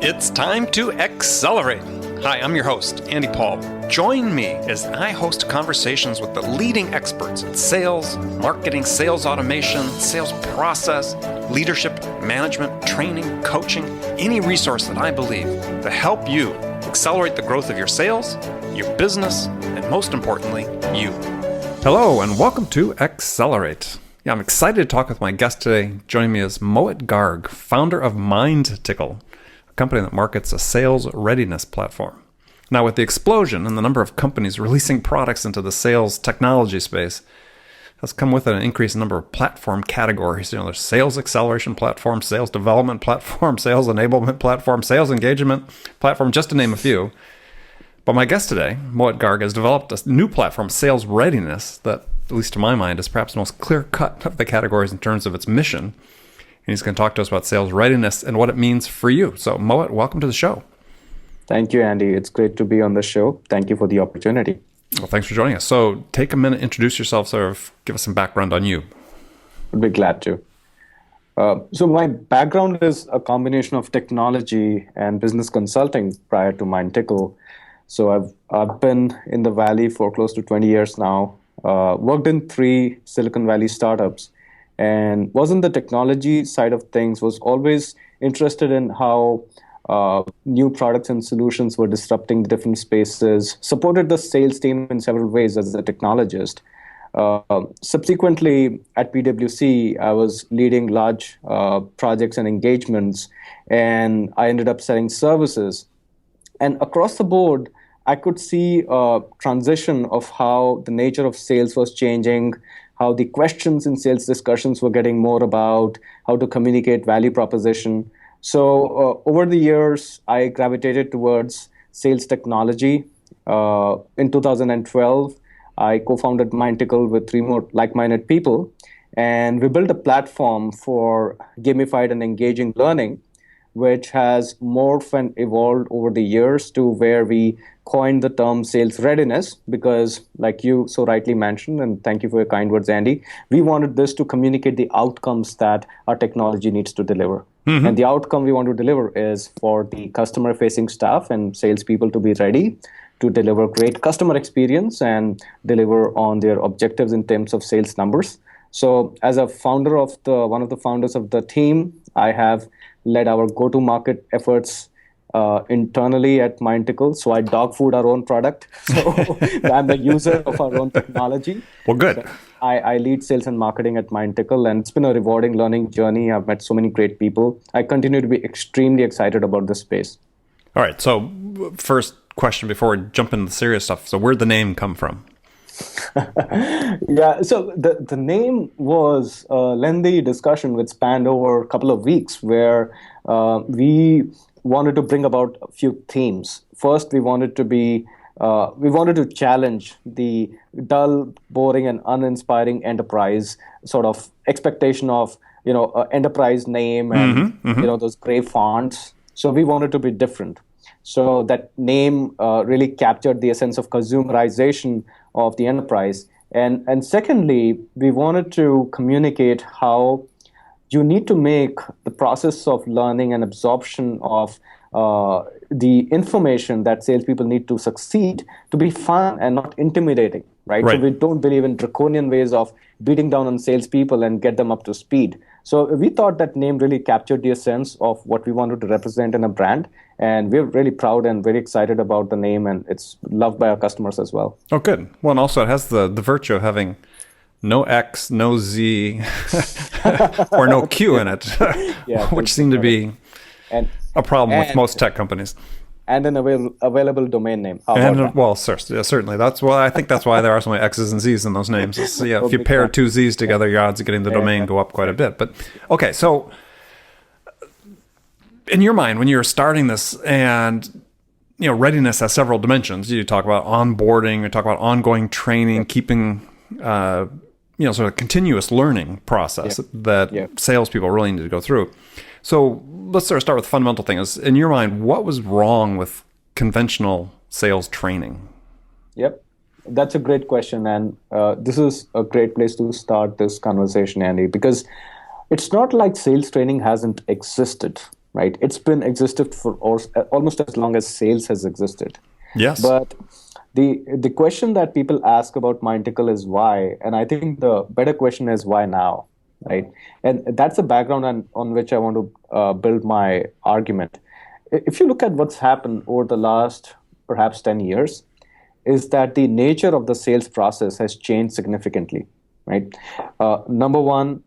It's time to accelerate. Hi, I'm your host, Andy Paul. Join me as I host conversations with the leading experts in sales, marketing, sales automation, sales process, leadership, management, training, coaching, any resource that I believe to help you accelerate the growth of your sales, your business, and most importantly, you. Hello, and welcome to Accelerate. Yeah, I'm excited to talk with my guest today. Joining me is Mohit Garg, founder of MindTickle, a company that markets a sales readiness platform. Now, with the explosion in the number of companies releasing products into the sales technology space, has come with an increased number of platform categories. There's sales acceleration platform, sales development platform, sales enablement platform, sales engagement platform, just to name a few. But my guest today, Mohit Garg, has developed a new platform, Sales Readiness, that, at least to my mind, is perhaps the most clear-cut of the categories in terms of its mission. And he's going to talk to us about sales readiness and what it means for you. So, Mohit, welcome to the show. Thank you, Andy. It's great to be on the show. Thank you for the opportunity. Well, thanks for joining us. So, take a minute, introduce yourself, sort of give us some background on you. I'd be glad to. So my background is a combination of technology and business consulting prior to MindTickle. So I've been in the Valley for close to 20 years now, worked in 3 Silicon Valley startups, and was in the technology side of things, was always interested in how new products and solutions were disrupting the different spaces, supported the sales team in several ways as a technologist. Subsequently, at PwC, I was leading large projects and engagements, and I ended up selling services. And across the board, I could see a transition of how the nature of sales was changing, how the questions in sales discussions were getting more about how to communicate value proposition. So over the years, I gravitated towards sales technology. In 2012, I co-founded MindTickle with 3 more like-minded people, and we built a platform for gamified and engaging learning, which has morphed and evolved over the years to where we coined the term sales readiness because, like you so rightly mentioned, and thank you for your kind words, Andy, we wanted this to communicate the outcomes that our technology needs to deliver. Mm-hmm. And the outcome we want to deliver is for the customer-facing staff and salespeople to be ready to deliver great customer experience and deliver on their objectives in terms of sales numbers. So as a founder of one of the founders of the team, I have led our go-to-market efforts internally at MindTickle. So I dog food our own product. So I'm the user of our own technology. Well, good. So I lead sales and marketing at MindTickle, and it's been a rewarding learning journey. I've met so many great people. I continue to be extremely excited about this space. All right. So first question before we jump into the serious stuff. So where'd the name come from? Yeah, so the name was a lengthy discussion which spanned over a couple of weeks where we wanted to bring about a few themes. First, we wanted to challenge the dull, boring, and uninspiring enterprise sort of expectation of enterprise name and those gray fonts. So we wanted to be different. So that name really captured the essence of consumerization of the enterprise. And secondly, we wanted to communicate how you need to make the process of learning and absorption of the information that salespeople need to succeed to be fun and not intimidating, right? So we don't believe in draconian ways of beating down on salespeople and get them up to speed. So we thought that name really captured the essence of what we wanted to represent in a brand. And we're really proud and very excited about the name, and it's loved by our customers as well. Oh, good. Well, and also it has the virtue of having no X, no Z, or no Q in it, which seemed to be a problem with most tech companies. And an available domain name. Well, certainly. That's why I think that's why there are so many X's and Z's in those names. So, yeah, if you pair 2 Z's together, your odds of getting the domain go up quite a bit. But okay, so in your mind, when you're starting this, and readiness has several dimensions. You talk about onboarding, you talk about ongoing training, keeping sort of continuous learning process that salespeople really need to go through. So let's sort of start with the fundamental thing. Is, in your mind, what was wrong with conventional sales training? Yep, that's a great question. And this is a great place to start this conversation, Andy, because it's not like sales training hasn't existed. right? It's been existed for almost as long as sales has existed. Yes. But the question that people ask about MindTickle is why, and I think the better question is why now, right? And that's the background on which I want to build my argument. If you look at what's happened over the last perhaps 10 years, is that the nature of the sales process has changed significantly, right? Number one,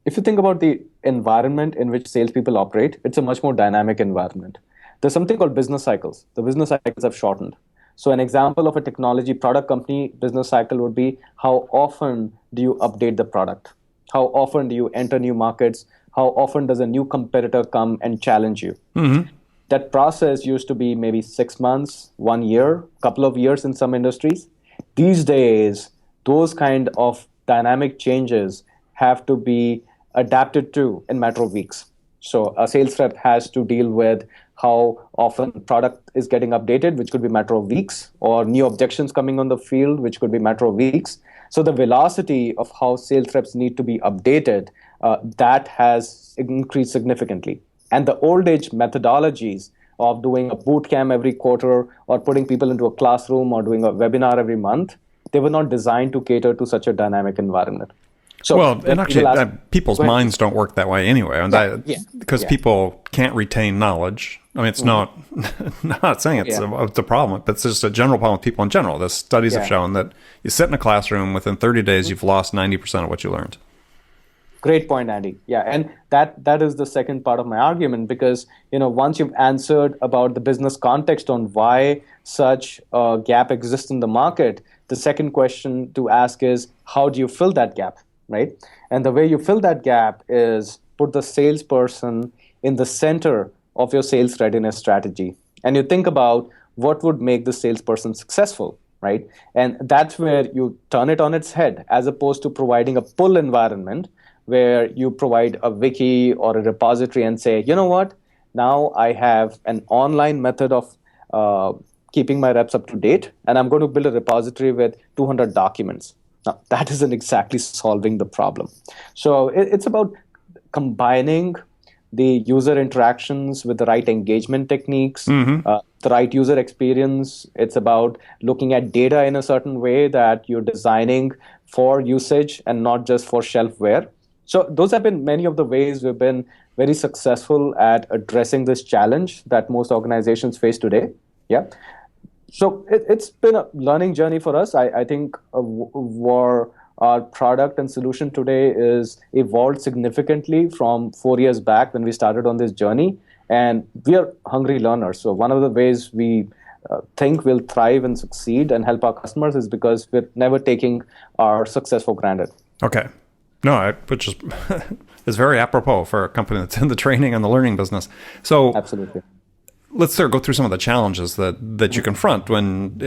if you think about the environment in which salespeople operate, it's a much more dynamic environment. There's something called business cycles. The business cycles have shortened. So an example of a technology product company business cycle would be how often do you update the product? How often do you enter new markets? How often does a new competitor come and challenge you? That process used to be maybe 6 months, 1 year, couple of years in some industries. These days, those kind of dynamic changes have to be adapted to in a matter of weeks. So a sales rep has to deal with how often product is getting updated, which could be a matter of weeks, or new objections coming on the field, which could be a matter of weeks. So the velocity of how sales reps need to be updated, that has increased significantly. And the old age methodologies of doing a boot camp every quarter or putting people into a classroom or doing a webinar every month, they were not designed to cater to such a dynamic environment. So well, and actually, people's minds don't work that way anyway, and because people can't retain knowledge. I mean, it's not saying it's a problem, but it's just a general problem with people in general. The studies have shown that you sit in a classroom, within 30 days, you've lost 90% of what you learned. Great point, Andy. Yeah, and that is the second part of my argument, because once you've answered about the business context on why such a gap exists in the market, the second question to ask is how do you fill that gap? Right? And the way you fill that gap is put the salesperson in the center of your sales readiness strategy. And you think about what would make the salesperson successful, right? And that's where you turn it on its head, as opposed to providing a pull environment where you provide a wiki or a repository and say, you know what, now I have an online method of keeping my reps up to date, and I'm going to build a repository with 200 documents. Now, that isn't exactly solving the problem. So it's about combining the user interactions with the right engagement techniques, the right user experience. It's about looking at data in a certain way that you're designing for usage and not just for shelfware. So those have been many of the ways we've been very successful at addressing this challenge that most organizations face today. Yeah. So it's been a learning journey for us. I think our product and solution today is evolved significantly from 4 years back when we started on this journey. And we are hungry learners. So one of the ways we think we'll thrive and succeed and help our customers is because we're never taking our success for granted. Okay. No, which is very apropos for a company that's in the training and the learning business. So absolutely. Let's go through some of the challenges that you confront when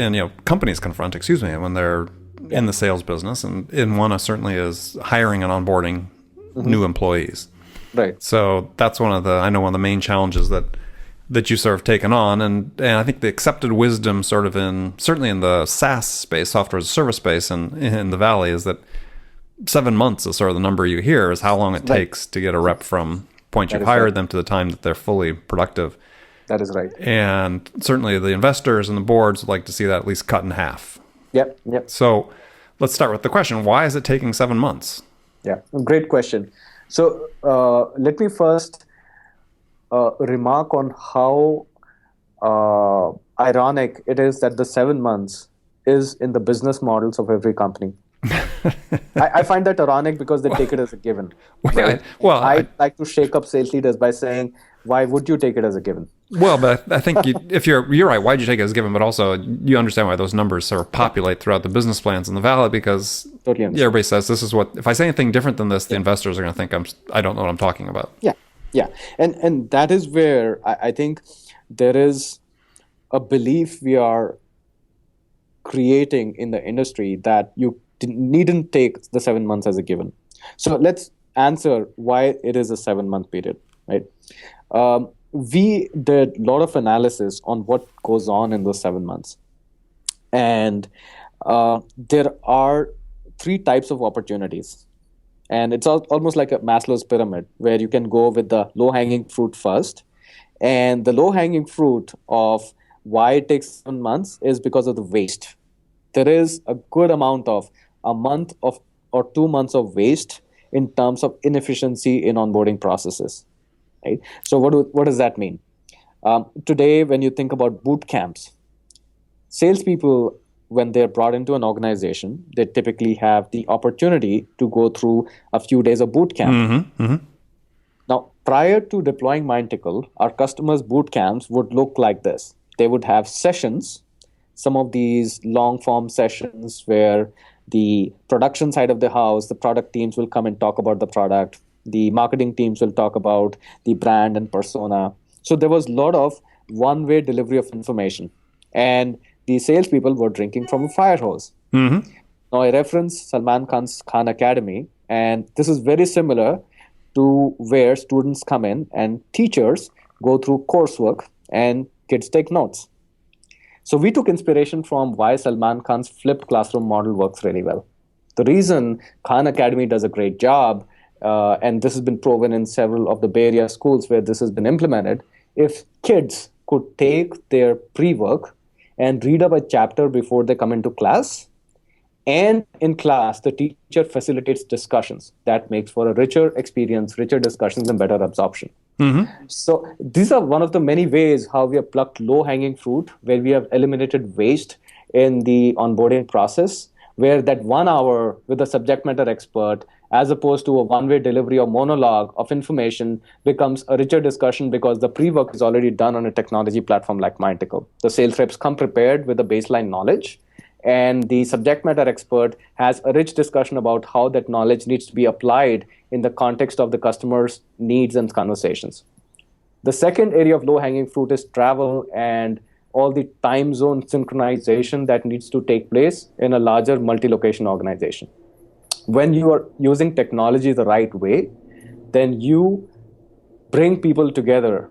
companies confront, when they're in the sales business, and one certainly is hiring and onboarding new employees. Right. So that's one of the main challenges that you sort of taken on, and I think the accepted wisdom certainly in the SaaS space, software as a service space, and in the Valley is that 7 months is sort of the number you hear is how long it takes to get a rep from point you've hired them to the time that they're fully productive. That is right. And certainly the investors and the boards would like to see that at least cut in half. Yep. So let's start with the question, why is it taking 7 months? Yeah, great question. So let me first remark on how ironic it is that the 7 months is in the business models of every company. I find that ironic because they take it as a given. Right? I like to shake up sales leaders by saying, why would you take it as a given? Well, but I think if you're right, why'd you take it as a given? But also, you understand why those numbers sort of populate throughout the business plans in the Valley, because everybody says this is what. If I say anything different than this, the investors are going to think I don't know what I'm talking about. Yeah, and that is where I think there is a belief we are creating in the industry that you needn't take the 7 months as a given. So let's answer why it is a 7-month period, right? We did a lot of analysis on what goes on in those 7 months. And there are 3 types of opportunities. And it's almost like a Maslow's pyramid where you can go with the low hanging fruit first. And the low hanging fruit of why it takes 7 months is because of the waste. There is a good amount of a month of or 2 months of waste in terms of inefficiency in onboarding processes. Right. So what does that mean? Today, when you think about boot camps, salespeople, when they're brought into an organization, they typically have the opportunity to go through a few days of boot camp. Now, prior to deploying MindTickle, our customers' boot camps would look like this. They would have sessions, some of these long form sessions where the production side of the house, the product teams will come and talk about the product. The marketing teams will talk about the brand and persona. So there was a lot of one-way delivery of information. And the salespeople were drinking from a fire hose. Now, I reference Salman Khan's Khan Academy, and this is very similar to where students come in and teachers go through coursework and kids take notes. So we took inspiration from why Salman Khan's flipped classroom model works really well. The reason Khan Academy does a great job, and this has been proven in several of the Bay Area schools where this has been implemented, if kids could take their pre-work and read up a chapter before they come into class, and in class, the teacher facilitates discussions. That makes for a richer experience, richer discussions, and better absorption. So these are one of the many ways how we have plucked low-hanging fruit, where we have eliminated waste in the onboarding process, where that 1 hour with a subject matter expert, as opposed to a one-way delivery or monologue of information, becomes a richer discussion because the pre-work is already done on a technology platform like MindTickle. The sales reps come prepared with the baseline knowledge, and the subject matter expert has a rich discussion about how that knowledge needs to be applied in the context of the customer's needs and conversations. The second area of low-hanging fruit is travel and all the time zone synchronization that needs to take place in a larger multi-location organization. When you are using technology the right way, then you bring people together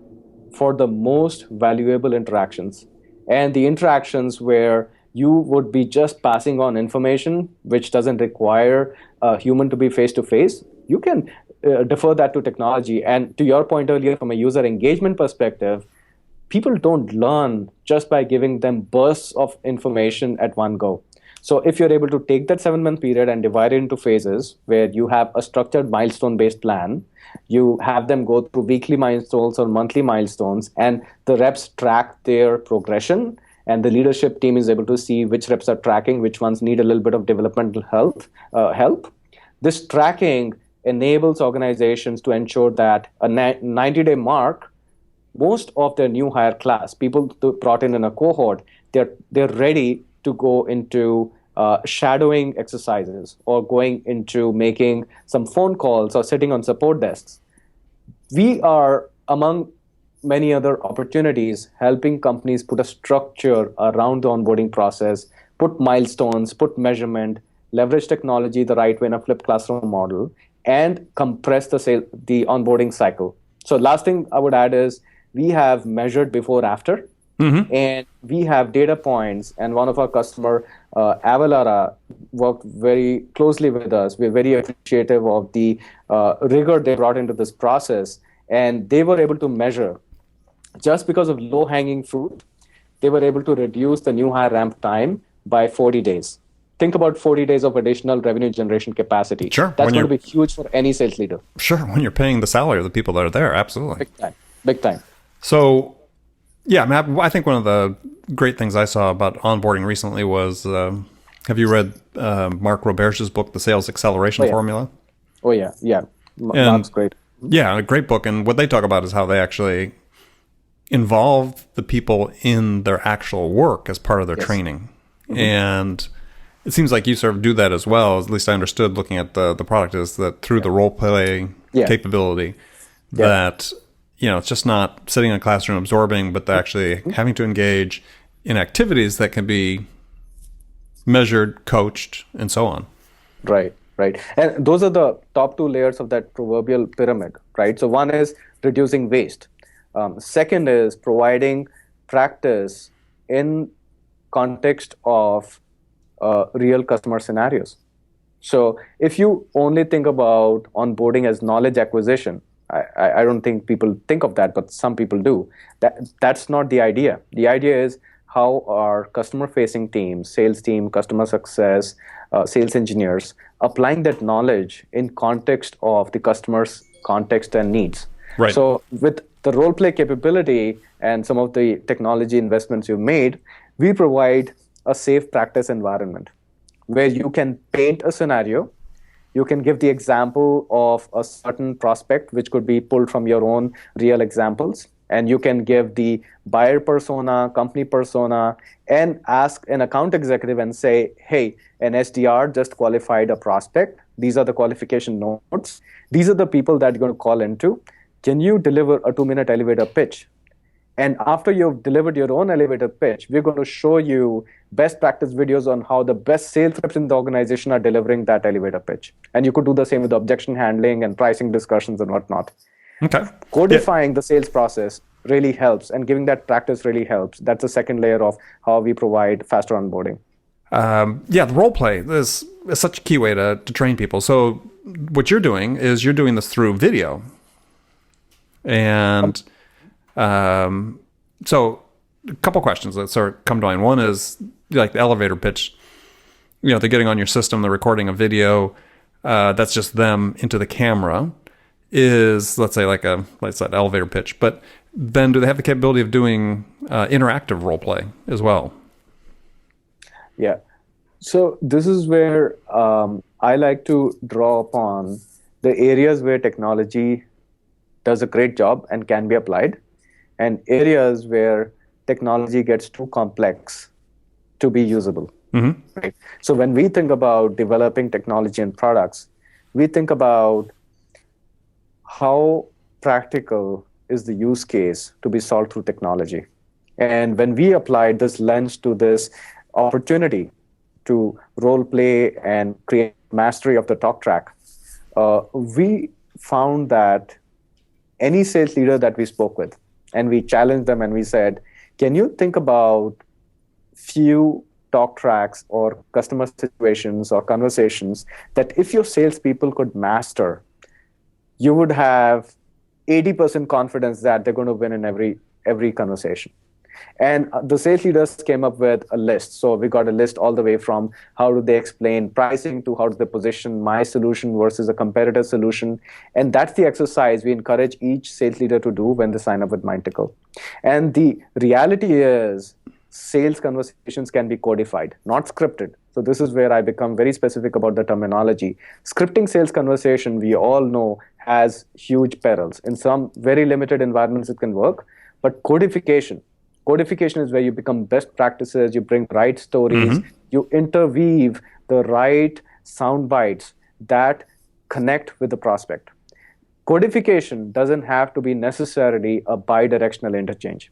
for the most valuable interactions, and the interactions where you would be just passing on information which doesn't require a human to be face to face. You can defer that to technology. And to your point earlier, from a user engagement perspective, people don't learn just by giving them bursts of information at one go. So if you're able to take that 7 month period and divide it into phases where you have a structured milestone based plan, you have them go through weekly milestones or monthly milestones, and the reps track their progression, and the leadership team is able to see which reps are tracking, which ones need a little bit of developmental help. This tracking enables organizations to ensure that a 90-day mark, most of their new hire class, people brought in a cohort, they're ready to go into shadowing exercises or going into making some phone calls or sitting on support desks. We are, among many other opportunities, helping companies put a structure around the onboarding process, put milestones, put measurement, leverage technology the right way in a flipped classroom model, and compress the onboarding cycle. So last thing I would add is we have measured before after, and we have data points. And one of our customer, Avalara, worked very closely with us. We're very appreciative of the rigor they brought into this process, and they were able to measure, just because of low-hanging fruit, they were able to reduce the new hire ramp time by 40 days. Think about 40 days of additional revenue generation capacity. Sure. That's going to be huge for any sales leader. Sure, when you're paying the salary of the people that are there, absolutely. Big time. Big time. So, yeah, I mean, I think one of the great things I saw about onboarding recently was, have you read Mark Roberge's book, The Sales Acceleration Formula? Oh, yeah. Yeah. Mark's great. Yeah, a great book. And what they talk about is how they actually involve the people in their actual work as part of their training. And it seems like you sort of do that as well. At least I understood looking at the product, is that through the role play capability, that, you know, it's just not sitting in a classroom absorbing, but they're actually having to engage in activities that can be measured, coached, and so on. Right. And those are the top two layers of that proverbial pyramid, right? So one is reducing waste. Second is providing practice in context of real customer scenarios. So if you only think about onboarding as knowledge acquisition, I don't think people think of that, but some people do. That's not the idea. The idea is how our customer-facing teams, sales team, customer success, sales engineers, applying that knowledge in context of the customer's context and needs. Right. So with the role play capability and some of the technology investments you've made, we provide a safe practice environment where you can paint a scenario. You can give the example of a certain prospect, which could be pulled from your own real examples. And you can give the buyer persona, company persona, and ask an account executive and say, hey, an SDR just qualified a prospect. These are the qualification notes. These are the people that you're going to call into. Can you deliver a 2-minute elevator pitch? And after you've delivered your own elevator pitch, we're going to show you best practice videos on how the best sales reps in the organization are delivering that elevator pitch. And you could do the same with objection handling and pricing discussions and whatnot. Okay. Codifying the sales process really helps, and giving that practice really helps. That's the second layer of how we provide faster onboarding. The role play is such a key way to train people. So what you're doing is you're doing this through video. And so a couple questions that sort of come to mind. One is like the elevator pitch. They're getting on your system, they're recording a video. That's just them into the camera. Is, let's say, like an elevator pitch. But then do they have the capability of doing interactive role play as well? Yeah. So this is where I like to draw upon the areas where technology does a great job and can be applied, and areas where technology gets too complex to be usable. Mm-hmm. Right? So when we think about developing technology and products, we think about how practical is the use case to be solved through technology. And when we applied this lens to this opportunity to role play and create mastery of the talk track, we found that any sales leader that we spoke with, and we challenged them and we said, can you think about few talk tracks or customer situations or conversations that if your salespeople could master, you would have 80% confidence that they're going to win in every conversation. And the sales leaders came up with a list. So we got a list all the way from how do they explain pricing to how do they position my solution versus a competitor solution. And that's the exercise we encourage each sales leader to do when they sign up with MindTickle. And the reality is sales conversations can be codified, not scripted. So this is where I become very specific about the terminology. Scripting sales conversation, we all know, has huge perils. In some very limited environments, it can work. But codification is where you become best practices, you bring right stories, you interweave the right sound bites that connect with the prospect. Codification doesn't have to be necessarily a bidirectional interchange.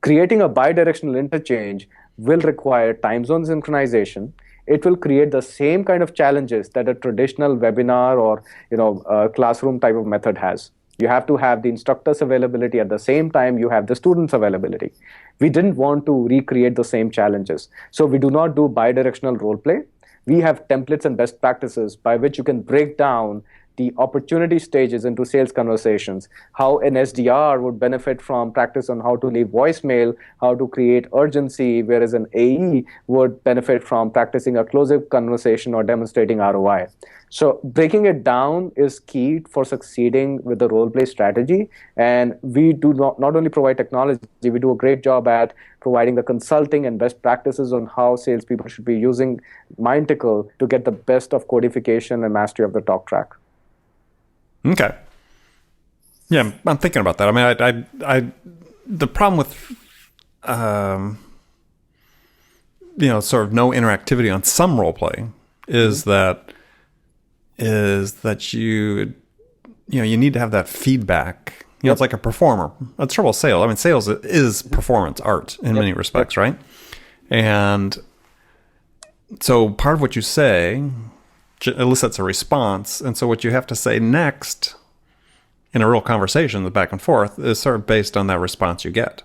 Creating a bidirectional interchange will require time zone synchronization. It will create the same kind of challenges that a traditional webinar or a classroom type of method has. You have to have the instructor's availability at the same time you have the student's availability. We didn't want to recreate the same challenges. So we do not do bidirectional role play. We have templates and best practices by which you can break down the opportunity stages into sales conversations, how an SDR would benefit from practice on how to leave voicemail, how to create urgency, whereas an AE would benefit from practicing a close-up conversation or demonstrating ROI. So breaking it down is key for succeeding with the role play strategy. And we do not only provide technology, we do a great job at providing the consulting and best practices on how salespeople should be using MindTickle to get the best of codification and mastery of the talk track. Okay. Yeah, I'm thinking about that. I mean, I the problem with, sort of no interactivity on some role play is that you need to have that feedback. It's like a performer. That's trouble with sales. I mean, sales is performance art in many respects, right? And so part of what you say elicits a response, and so what you have to say next in a real conversation, the back and forth, is sort of based on that response you get.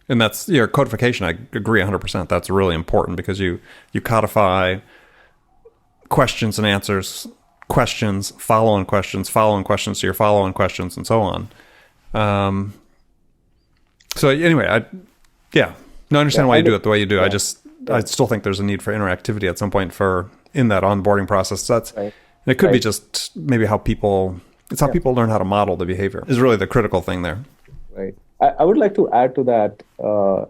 And that's your codification. I agree 100%. That's really important because you codify questions and answers, questions, follow-on questions to your follow-on questions, and so on. So anyway, I understand why you do it the way you do. I still think there's a need for interactivity at some point in that onboarding process. It could be just maybe how people learn how to model the behavior is really the critical thing there. Right. I would like to add to that,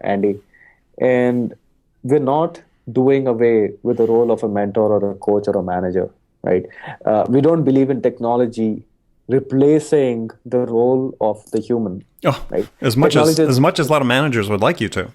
Andy, and we're not doing away with the role of a mentor or a coach or a manager, right? We don't believe in technology replacing the role of the human. Oh, right? As much as a lot of managers would like you to.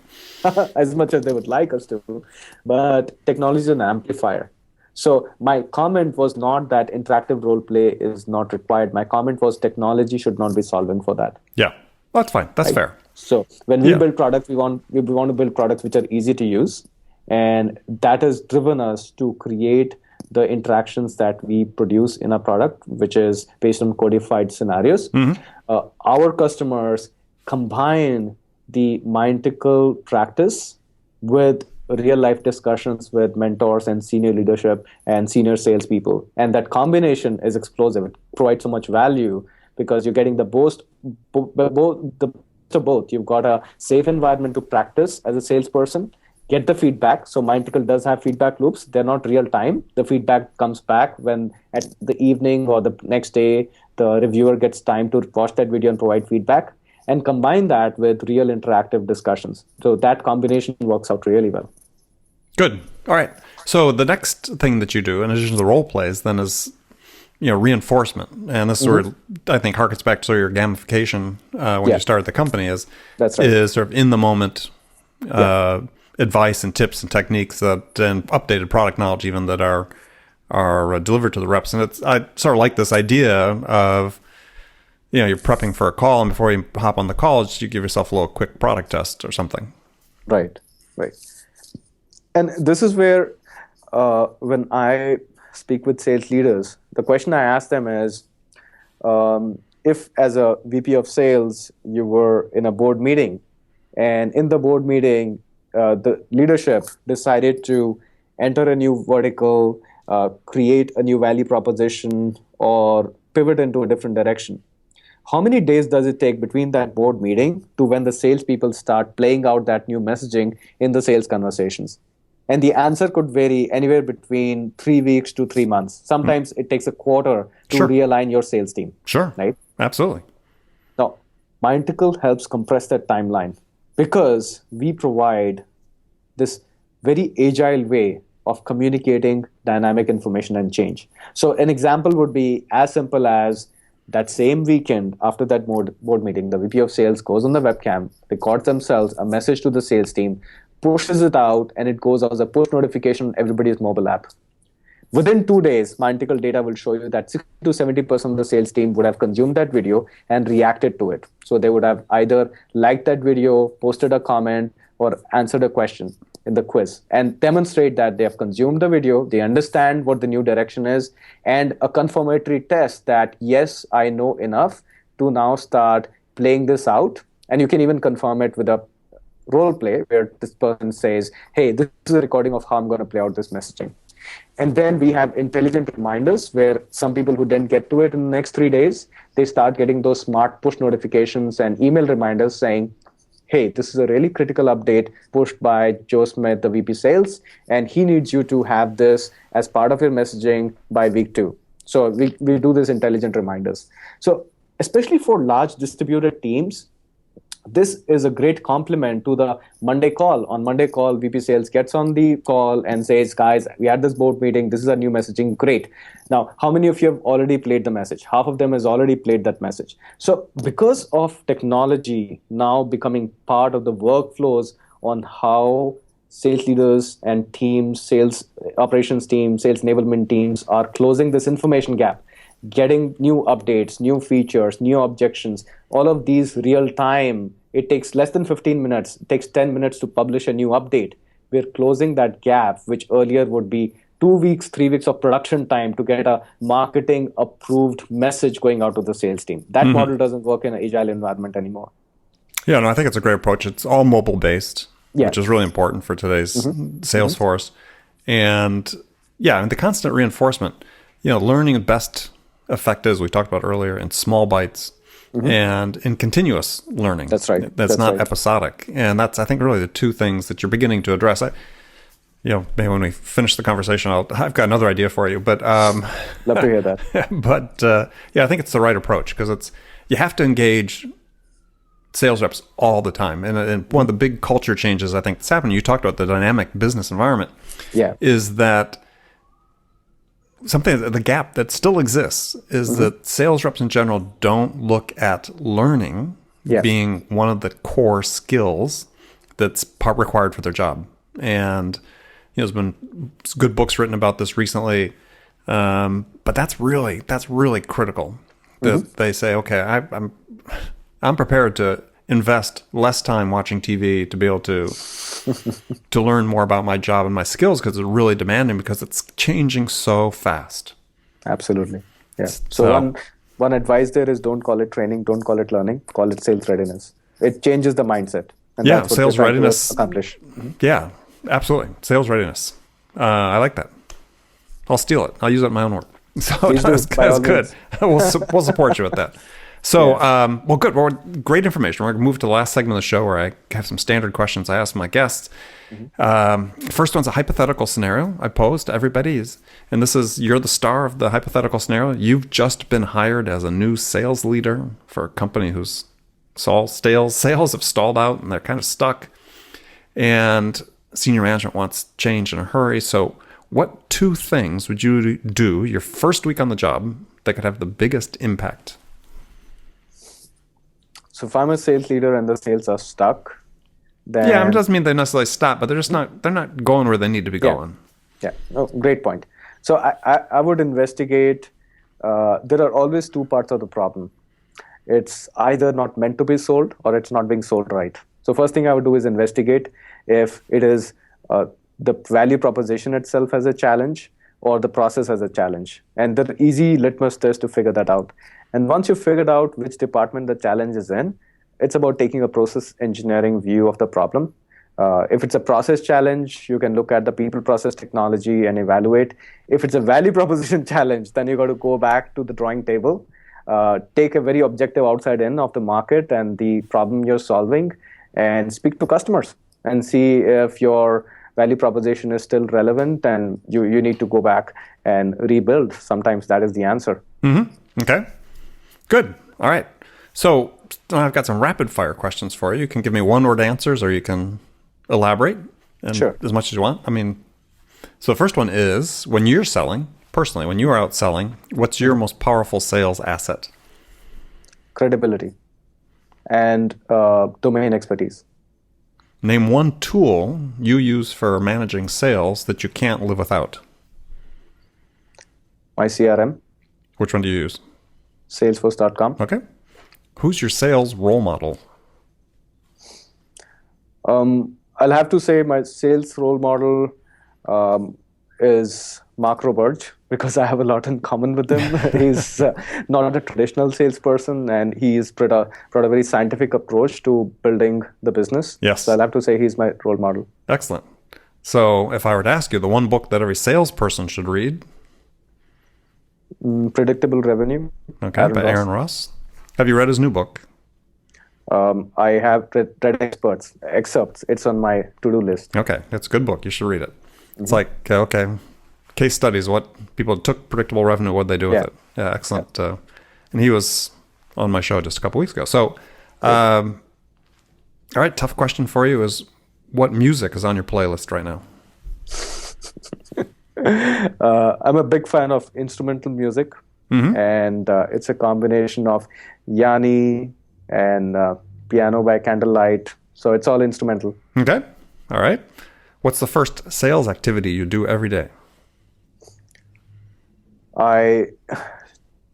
As much as they would like us to, but technology is an amplifier. So my comment was not that interactive role play is not required. My comment was technology should not be solving for that. Yeah, that's fine. That's fair. So when we build products, we want to build products which are easy to use, and that has driven us to create the interactions that we produce in a product, which is based on codified scenarios. Our customers combine the MindTickle practice with real life discussions with mentors and senior leadership and senior salespeople. And that combination is explosive. It provides so much value because you're getting the boost of both. You've got a safe environment to practice as a salesperson, get the feedback. So MindTickle does have feedback loops. They're not real time. The feedback comes back when at the evening or the next day, the reviewer gets time to watch that video and provide feedback, and combine that with real interactive discussions. So that combination works out really well. Good. All right. So the next thing that you do, in addition to the role plays, then is reinforcement. And this sort of, I think, harkens back to your gamification when you started the company. That's right. Is sort of in the moment advice and tips and techniques and updated product knowledge even that are delivered to the reps. And I sort of like this idea of you're prepping for a call, and before you hop on the call, you give yourself a little quick product test or something. Right. And this is where, when I speak with sales leaders, the question I ask them is, if as a VP of sales, you were in a board meeting, and in the board meeting, the leadership decided to enter a new vertical, create a new value proposition, or pivot into a different direction. How many days does it take between that board meeting to when the salespeople start playing out that new messaging in the sales conversations? And the answer could vary anywhere between 3 weeks to 3 months. Sometimes it takes a quarter to realign your sales team. Sure. Right? Absolutely. Now, MindTickle helps compress that timeline because we provide this very agile way of communicating dynamic information and change. So an example would be as simple as that same weekend after that board meeting, the VP of sales goes on the webcam, records themselves a message to the sales team, pushes it out, and it goes as a push notification on everybody's mobile app. Within 2 days, MindTickle data will show you that 60 to 70% of the sales team would have consumed that video and reacted to it. So they would have either liked that video, posted a comment, or answered a question in the quiz, and demonstrate that they have consumed the video, they understand what the new direction is, and a confirmatory test that, yes, I know enough to now start playing this out. And you can even confirm it with a role play where this person says, hey, this is a recording of how I'm going to play out this messaging. And then we have intelligent reminders where some people who didn't get to it in the next 3 days, they start getting those smart push notifications and email reminders saying, hey, this is a really critical update pushed by Joe Smith, the VP sales, and he needs you to have this as part of your messaging by week 2. So we do this intelligent reminders. So especially for large distributed teams, this is a great complement to the Monday call. On Monday call, VP Sales gets on the call and says, guys, we had this board meeting. This is our new messaging. Great. Now, how many of you have already played the message? Half of them has already played that message. So because of technology now becoming part of the workflows on how sales leaders and teams, sales operations teams, sales enablement teams are closing this information gap, getting new updates, new features, new objections, all of these real time. It takes less than 15 minutes. It takes 10 minutes to publish a new update. We're closing that gap, which earlier would be 2 weeks, 3 weeks of production time to get a marketing approved message going out to the sales team. That model doesn't work in an agile environment anymore. Yeah, no, I think it's a great approach. It's all mobile based, which is really important for today's sales force. And Yeah, and the constant reinforcement, learning best effectives we talked about earlier in small bites and in continuous learning. That's right. That's not episodic. And that's, I think, really the two things that you're beginning to address. Maybe when we finish the conversation, I've got another idea for you. But love to hear that. But I think it's the right approach because you have to engage sales reps all the time. And one of the big culture changes I think that's happening, you talked about the dynamic business environment, is that the gap that still exists is that sales reps in general don't look at learning being one of the core skills that's required for their job. And there's been good books written about this recently, but that's really critical. That they say, okay, I'm prepared to invest less time watching TV to be able to learn more about my job and my skills because it's really demanding because it's changing so fast. Absolutely. Yeah. So one advice there is don't call it training, don't call it learning, call it sales readiness. It changes the mindset. And that's what sales readiness. Accomplish. Yeah, absolutely. Sales readiness. I like that. I'll steal it. I'll use it in my own work. So that's good. We'll support you with that. So, well, good. Well, great information. We're going to move to the last segment of the show where I have some standard questions I ask my guests. First one's a hypothetical scenario I pose to everybody. And this is, you're the star of the hypothetical scenario. You've just been hired as a new sales leader for a company whose sales have stalled out and they're kind of stuck. And senior management wants change in a hurry. So what two things would you do your first week on the job that could have the biggest impact? So if I'm a sales leader and the sales are stuck, then... Yeah, it doesn't mean they necessarily stop, but they're not going where they need to be going. Yeah, great point. So I would investigate, there are always two parts of the problem. It's either not meant to be sold or it's not being sold right. So first thing I would do is investigate if it is the value proposition itself has a challenge or the process has a challenge. And the easy litmus test to figure that out. And once you've figured out which department the challenge is in, it's about taking a process engineering view of the problem. If it's a process challenge, you can look at the people, process, technology and evaluate. If it's a value proposition challenge, then you got to go back to the drawing table, take a very objective outside in of the market and the problem you're solving and speak to customers and see if your value proposition is still relevant and you need to go back and rebuild. Sometimes that is the answer. Okay. Good. All right. So I've got some rapid fire questions for you. You can give me one-word answers or you can elaborate as much as you want. So the first one is, when you're selling, personally, when you are out selling, what's your most powerful sales asset? Credibility and domain expertise. Name one tool you use for managing sales that you can't live without. My CRM. Which one do you use? Salesforce.com. Okay. Who's your sales role model? I'll have to say my sales role model is Mark Roberge because I have a lot in common with him. He's not a traditional salesperson and he's brought a very scientific approach to building the business. Yes. So I'll have to say he's my role model. Excellent. So if I were to ask you, the one book that every salesperson should read? Predictable Revenue. Okay, by Aaron Ross. Have you read his new book? I have read excerpts. It's on my to-do list. Okay, it's a good book. You should read it. It's like, case studies, what people took predictable revenue, what they do with it. Yeah, excellent. And he was on my show just a couple weeks ago. So, all right, tough question for you is, what music is on your playlist right now? I'm a big fan of instrumental music, and it's a combination of Yanni and piano by candlelight. So it's all instrumental. Okay. All right. What's the first sales activity you do every day? I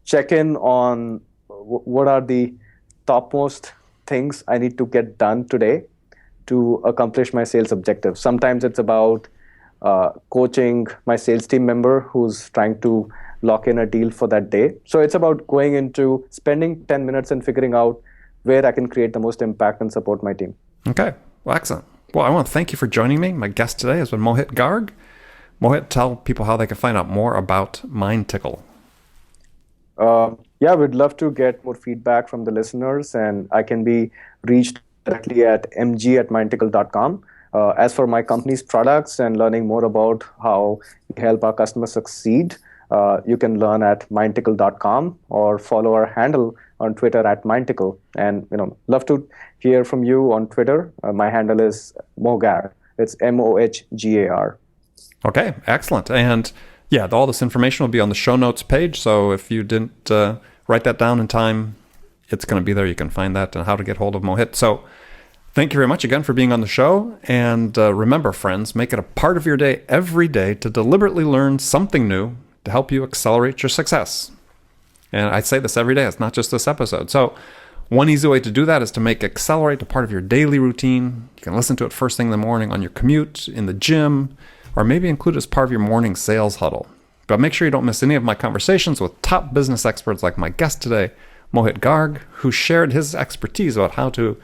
check in on what are the topmost things I need to get done today to accomplish my sales objectives. Sometimes it's about coaching my sales team member who's trying to lock in a deal for that day. So it's about going into spending 10 minutes and figuring out where I can create the most impact and support my team. Okay. Well, excellent. Well, I want to thank you for joining me. My guest today has been Mohit Garg. Mohit, tell people how they can find out more about MindTickle. Yeah, we'd love to get more feedback from the listeners, and I can be reached directly at mg@mindtickle.com. As for my company's products and learning more about how we help our customers succeed, you can learn at mindtickle.com or follow our handle on Twitter at MindTickle. And love to hear from you on Twitter. My handle is Mohgar. It's Mohgar. Okay, excellent. And yeah, all this information will be on the show notes page. So if you didn't write that down in time, it's going to be there. You can find that and how to get hold of Mohit. So thank you very much again for being on the show. And remember, friends, make it a part of your day every day to deliberately learn something new to help you accelerate your success. And I say this every day. It's not just this episode. So one easy way to do that is to make Accelerate a part of your daily routine. You can listen to it first thing in the morning on your commute, in the gym, or maybe include it as part of your morning sales huddle. But make sure you don't miss any of my conversations with top business experts like my guest today, Mohit Garg, who shared his expertise about how to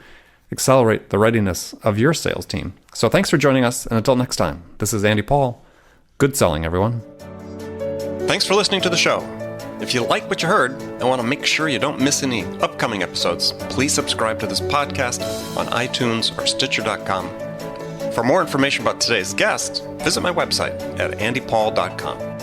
accelerate the readiness of your sales team. So thanks for joining us, and until next time, this is Andy Paul. Good selling, everyone. Thanks for listening to the show. If you like what you heard and want to make sure you don't miss any upcoming episodes, please subscribe to this podcast on iTunes or Stitcher.com. For more information about today's guest, visit my website at andypaul.com.